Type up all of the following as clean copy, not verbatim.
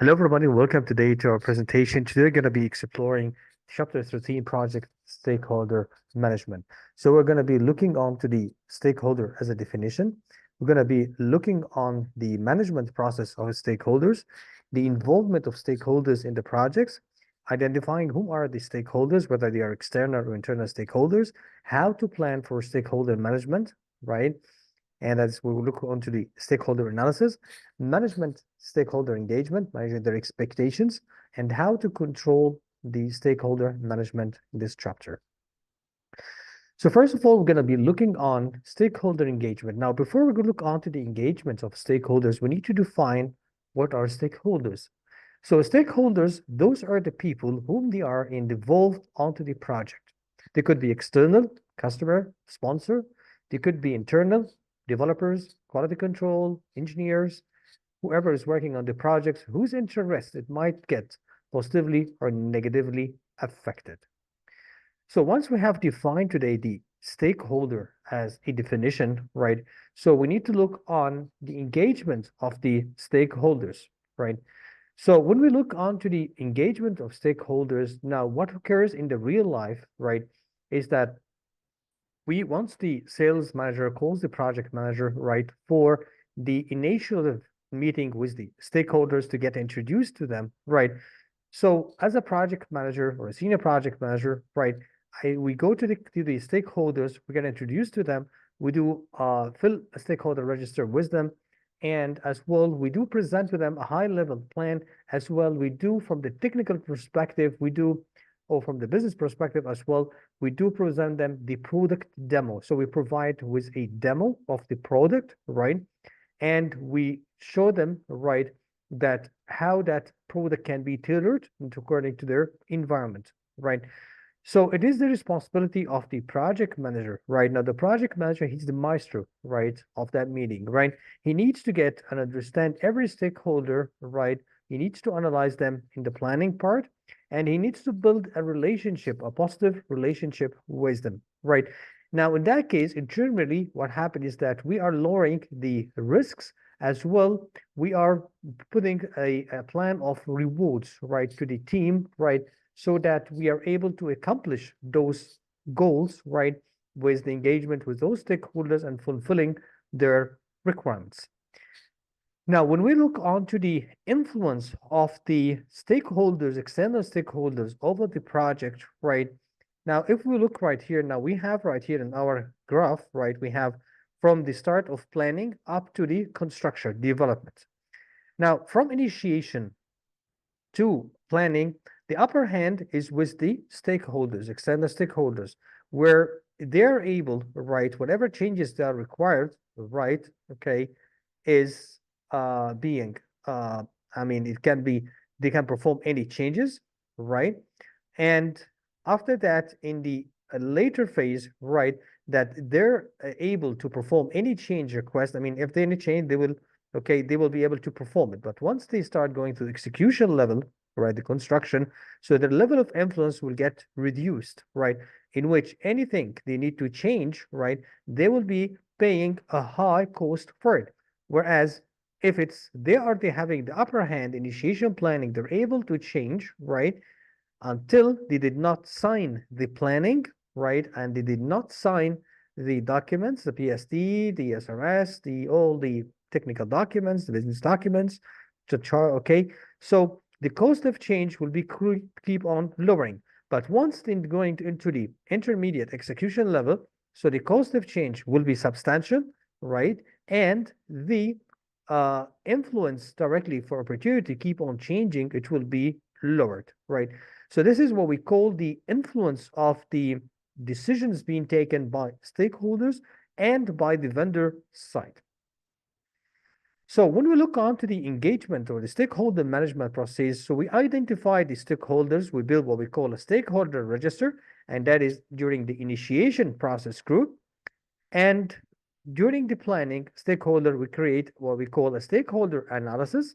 Hello, everybody. Welcome today to our presentation. Today, we're going to be exploring Chapter 13 Project Stakeholder Management. So we're going to be looking on to the stakeholder as a definition. We're going to be looking on the management process of stakeholders, the involvement of stakeholders in the projects, identifying whom are the stakeholders, whether they are external or internal stakeholders, how to plan for stakeholder management, right? And as we will look onto the stakeholder analysis, management stakeholder engagement, managing their expectations, and how to control the stakeholder management in this chapter. So first of all, we're going to be looking on stakeholder engagement. Now, before we look onto the engagement of stakeholders, we need to define what are stakeholders. So stakeholders, those are the people whom they are involved onto the project. They could be external, customer, sponsor. They could be internal, developers, quality control, engineers, whoever is working on the projects, whose interest it might get positively or negatively affected. So once we have defined today the stakeholder as a definition, right? So we need to look on the engagement of the stakeholders, right? So when we look onto the engagement of stakeholders, now what occurs in the real life, right, is that once the sales manager calls the project manager, right, for the initial meeting with the stakeholders to get introduced to them, right? So as a project manager or a senior project manager, right, we go to the stakeholders, we get introduced to them, we do fill a stakeholder register with them, and as well, we do present to them a high-level plan. As well, we do from the technical perspective, or from the business perspective as well, we do present them the product demo. So we provide with a demo of the product, right? And we show them, right, that how that product can be tailored according to their environment, right? So it is the responsibility of the project manager, right? Now, the project manager, he's the maestro, right, of that meeting, right? He needs to get and understand every stakeholder, right? He needs to analyze them in the planning part, and he needs to build a relationship, a positive relationship with them, right? Now, in that case, internally, what happened is that we are lowering the risks as well. We are putting a plan of rewards, right, to the team, right, so that we are able to accomplish those goals, right, with the engagement with those stakeholders and fulfilling their requirements. Now, when we look onto the influence of the stakeholders, external stakeholders over the project, right? Now, if we look right here, now we have right here in our graph, right, we have from the start of planning up to the construction development. Now, from initiation to planning, the upper hand is with the stakeholders, external stakeholders, where they're able, right, whatever changes that are required, right, okay, is being, I mean, it can be, they can perform any changes, right? And after that, in the later phase, right, that they're able to perform any change request. I mean, if they any change, they will, okay, they will be able to perform it. But once they start going to the execution level, right, the construction, so the level of influence will get reduced, right, in which anything they need to change, right, they will be paying a high cost for it. Whereas if they having the upper hand initiation planning, they're able to change, right, until they did not sign the planning, right, and they did not sign the documents, the PSD, the SRS, all the technical documents, the business documents, okay. So the cost of change will be keep on lowering. But once going into the intermediate execution level, so the cost of change will be substantial, right, and the influence directly for opportunity keep on changing, it will be lowered, right? So this is what we call the influence of the decisions being taken by stakeholders and by the vendor side. So when we look on to the engagement or the stakeholder management process, so we identify the stakeholders, we build what we call a stakeholder register, and that is during the initiation process group. And during the planning stakeholder, we create what we call a stakeholder analysis.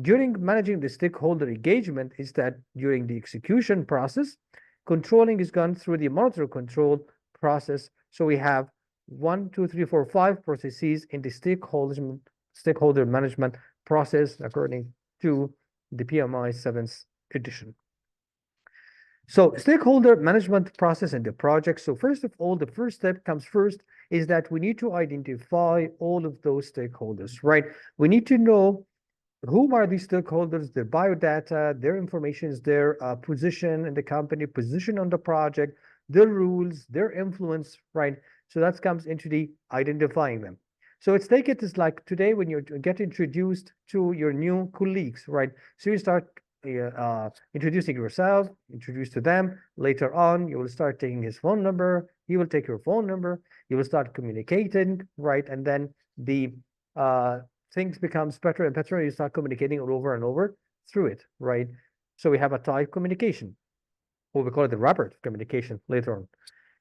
During managing the stakeholder engagement is that during the execution process, controlling is gone through the monitor control process. So we have 1, 2, 3, 4, 5 processes in the stakeholder management process according to the PMI 7th edition. So stakeholder management process in the project. So first of all, the first step comes first is that we need to identify all of those stakeholders, right? We need to know whom are these stakeholders, their biodata, their information, their position in the company, position on the project, their rules, their influence, right? So that comes into the identifying them. So let's take it as like today when you get introduced to your new colleagues, right? So you start introducing yourself, introduce to them. Later on, you will start taking his phone number. He will take your phone number. You will start communicating, right? And then the things becomes better and better. You start communicating over and over through it, right? So we have a type communication, or we call it the rapid communication later on.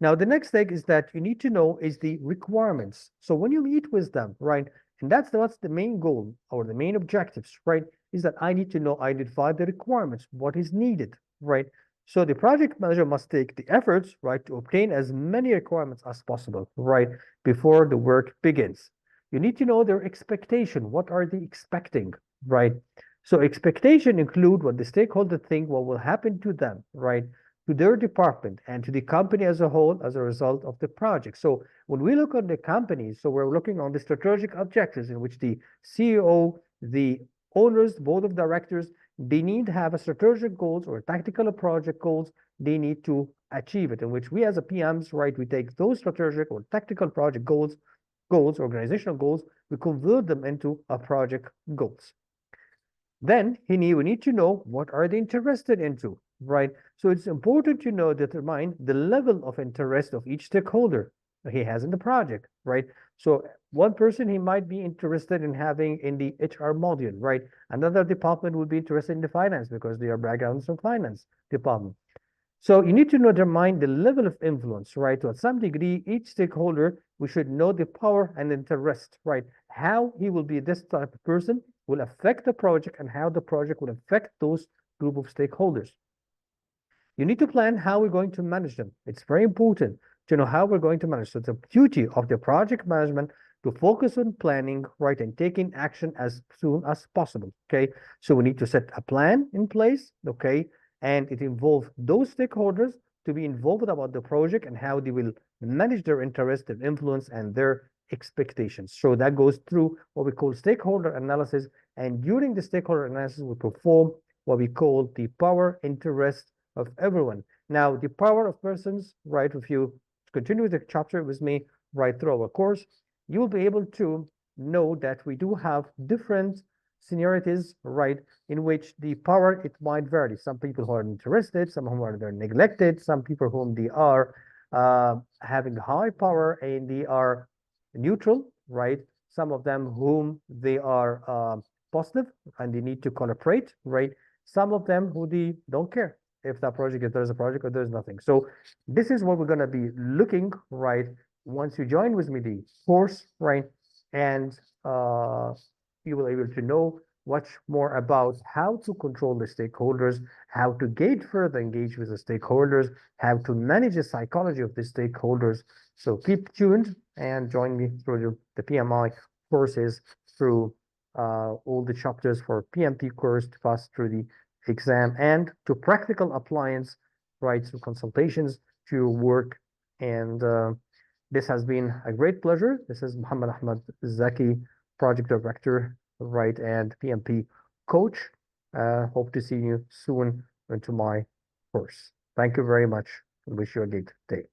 Now, the next thing is that you need to know is the requirements. So when you meet with them, right, and what's the main goal or the main objectives, right, is that I need to know, identify the requirements, what is needed, right? So the project manager must take the efforts, right, to obtain as many requirements as possible, right, before the work begins. You need to know their expectation. What are they expecting, right? So expectation include what the stakeholder think, what will happen to them, right? To their department and to the company as a whole as a result of the project. So when we look at the company, so we're looking on the strategic objectives in which the CEO, the owners, the board of directors, they need to have a strategic goals or tactical project goals. They need to achieve it, in which we as a PMs, right, we take those strategic or tactical project goals, organizational goals, we convert them into a project goals. Then we need to know what are they interested into, right? So it's important to know, determine the level of interest of each stakeholder he has in the project, right? So one person, he might be interested in having in the HR module, right? Another department would be interested in the finance because they are backgrounds from finance department. So you need to determine the level of influence, right? To some degree, each stakeholder, we should know the power and interest, right? How he will be this type of person will affect the project and how the project will affect those group of stakeholders. You need to plan how we're going to manage them. It's very important to know how we're going to manage. So the duty of the project management to focus on planning, right, and taking action as soon as possible, okay? So we need to set a plan in place, okay? And it involves those stakeholders to be involved about the project and how they will manage their interest, their influence, and their expectations. So that goes through what we call stakeholder analysis. And during the stakeholder analysis, we perform what we call the power interest of everyone. Now, the power of persons, right, if you continue the chapter with me right through our course, you will be able to know that we do have different seniorities, right, in which the power, it might vary. Some people who are interested, some whom are they're neglected, some people whom they are having high power and they are neutral, right? Some of them whom they are positive and they need to collaborate, right? Some of them who they don't care if that project, if there's a project or there's nothing. So this is what we're going to be looking, right? Once you join with me the course, right? And you will be able to know much more about how to control the stakeholders, how to further engage with the stakeholders, how to manage the psychology of the stakeholders. So keep tuned and join me through the PMI courses, through all the chapters for PMP course to pass through the exam and to practical appliance, right, to consultations, to work. And this has been a great pleasure. This is Muhammad Ahmad Zaki, Project Director, right, and PMP Coach. Hope to see you soon into my course. Thank you very much. Wish you a great day.